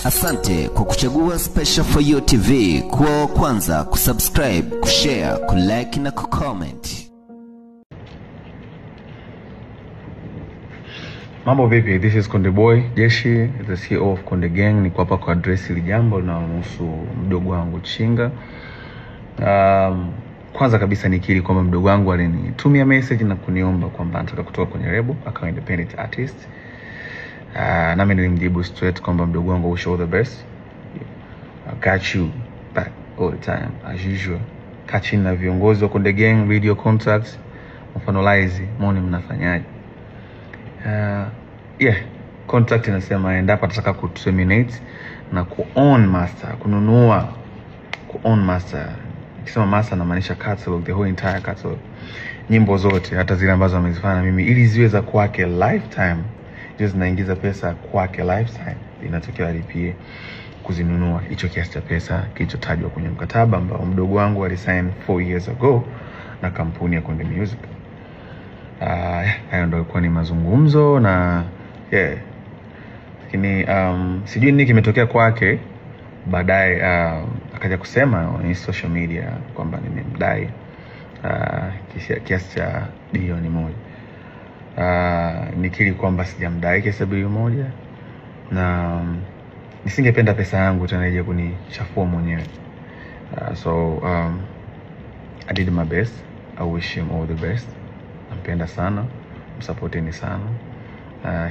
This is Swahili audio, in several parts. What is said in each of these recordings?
Asante kwa kuchagua Special For You TV kuwa wa kwanza kusubscribe, kushare, kulike na kucomment. Mambo vipi? This is Konde Boy Jeshi, the CEO of Konde Gang. Niko hapa kwa address ile jambo linalohusu mdogo wangu Chinga. Kwanza kabisa nikiri kwamba mdogo wangu alinitumia message na kuniomba kwamba anataka kutoka kwenye label akawa independent artist. Na mimi nilimjibu straight kwamba mdogo wangu wish all the best. I got you back all the time as usual. Kachini na viongozi wa Konde Gang, video contacts, mfanolize, muone mnafanyaje. Contract inasema endapo atataka kuterminate na ku-own master, kununua ku-own master. Nikisema master namaanisha catalog, the whole entire catalog. Nyimbo zote hata zile ambazo amezifanya mimi ili ziwe za kwake lifetime. Just naingiza pesa kwake lifetime. Inatokea alipie kuzinunua hicho kiasi cha pesa kilichotajwa kwenye mkataba ambao mdogo wangu alisign 4 years ago na kampuni ya Konde Music. Hayo ndio ilikuwa ni mazungumzo na lakini sijui nini kimetokea kwake baadaye. Akaja kusema kwenye social media kwamba nimemdai kiasi cha bilioni 1. Nikiri kwamba sijamdai kiasi cha bilioni 1 na nisingependa pesa yangu tena ije kunichafua mwenyewe. I did my best. I wish him all the best. Nampenda sana, msupporteni sana.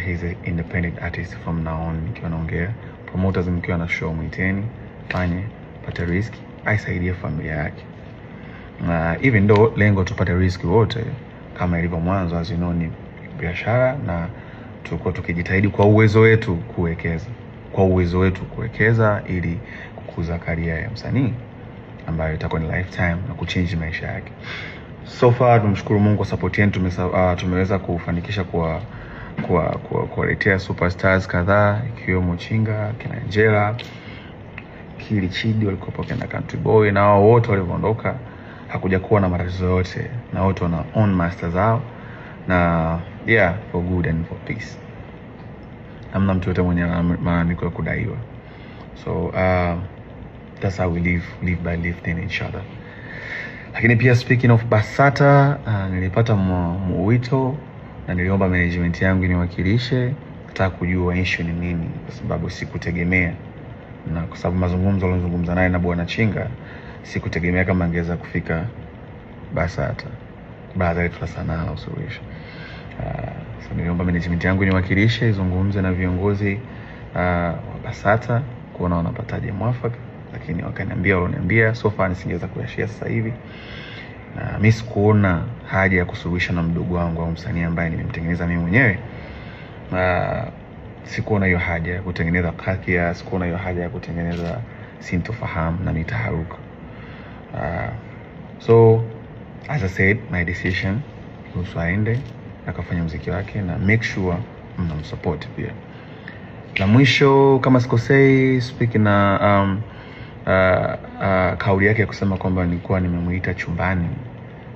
He's an independent artist from now on. Nikiwa naongea promoters, mkiwa na show mwiteni, fanye pata risk, aisaidie familia yake. Even though lengo tupate risk wote kama ilivyo mwanzo, as you know, ni biashara na tulikuwa tukijitahidi kwa uwezo wetu kuwekeza ili kukuza career ya msanii ambayo itakuwa ni lifetime na kuchange maisha yake. So far tumshukuru Mungu kwa support yetu, tumeweza kufanikisha kuwaletea superstars kadhaa ikiwemo Chinga, kina Angela, Kili Chidi walikuwa kina Country Boy, na wao wote waliondoka hakuja kuwa na matatizo yote, na wote wana own master zao na for good and for peace. Hamna mtu yote mwenye malalamiko ya kudaiwa. So that's how we live by lifting each other. Lakini pia speaking of Basata, nilipata mwito na niliomba management yangu niwakilishe, nataka kujua issue ni nini kwa sababu sikutegemea, na kwa sababu mazungumzo alizungumza naye na bwana Chinga sikutegemea kama angeza kufika Basata baada ya sana na usuluhisho. So niliomba management yangu niwakilishe, izungumze na viongozi wa Basata kuona wanapataje mwafaka, lakini waliniambia so far nisingeweza kuyashare sasa hivi. Na mimi sikuona haja ya kusuluhisha na mdogo wangu au msanii ambaye nimemtengeneza mimi mwenyewe. Sikuona hiyo haja ya kutengeneza kakia, sikuona hiyo haja ya kutengeneza sintofahamu na mitaharuka. So as I said, my decision was aende akafanya muziki wake na make sure mnamsupport pia. La mwisho kama sikosei, speaking na kauli yake ya kusema kwamba nilikuwa nimemuita chumbani,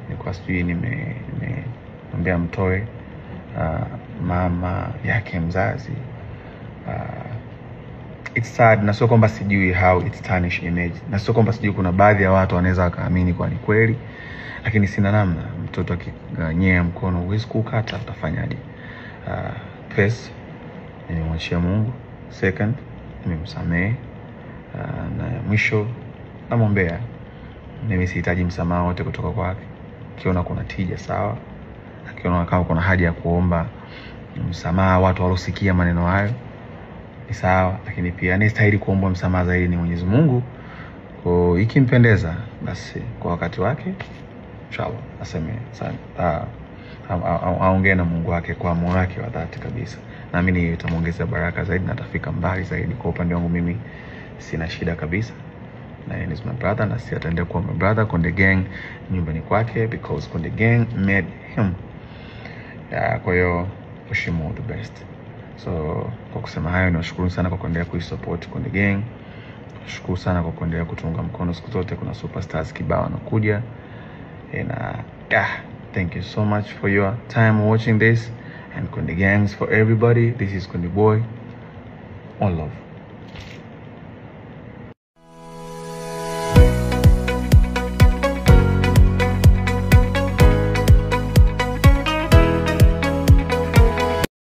nilikuwa sijui nimemwambia mtoe mama yake mzazi. It's sad, na sio kwamba sijui how it's tarnish image, na sio kwamba sijui kuna baadhi ya watu wanaweza wakaamini kwa ni kweli, lakini sina namna. Mtoto akinyea mkono huwezi kukata, utafanyaje? First nimemwachia Mungu, second nimemsamehe, na mwisho namwombea. Mimi sihitaji msamaha wote kutoka kwake. Akiona kuna tija sawa, akiona kama kuna haja ya kuomba msamaha watu walosikia maneno hayo ni sawa, lakini pia anastahili kuomba msamaha zaidi ni Mwenyezi Mungu. Kwa ikimpendeza basi kwa wakati wake inshallah aseme sana, aongee na Mungu wake kwa moyo wake wa dhati kabisa. Naamini itamuongezea baraka zaidi na atafika mbali zaidi. Kwa upande wangu mimi sina shida kabisa, na yeye ni my brother na si ataendelea kuwa my brother. Konde Gang nyumbani kwake because Konde Gang made him. Kwa hiyo wish him all the best. So kwa kusema hayo, nashukuru sana kwa kuendelea kuisupport Konde Gang. Nashukuru sana kwa kuendelea kutunga mkono siku zote. Kuna superstars kibao wanakuja. Thank you so much for your time watching this. And Konde Gangs for everybody. This is Konde Boy. All love.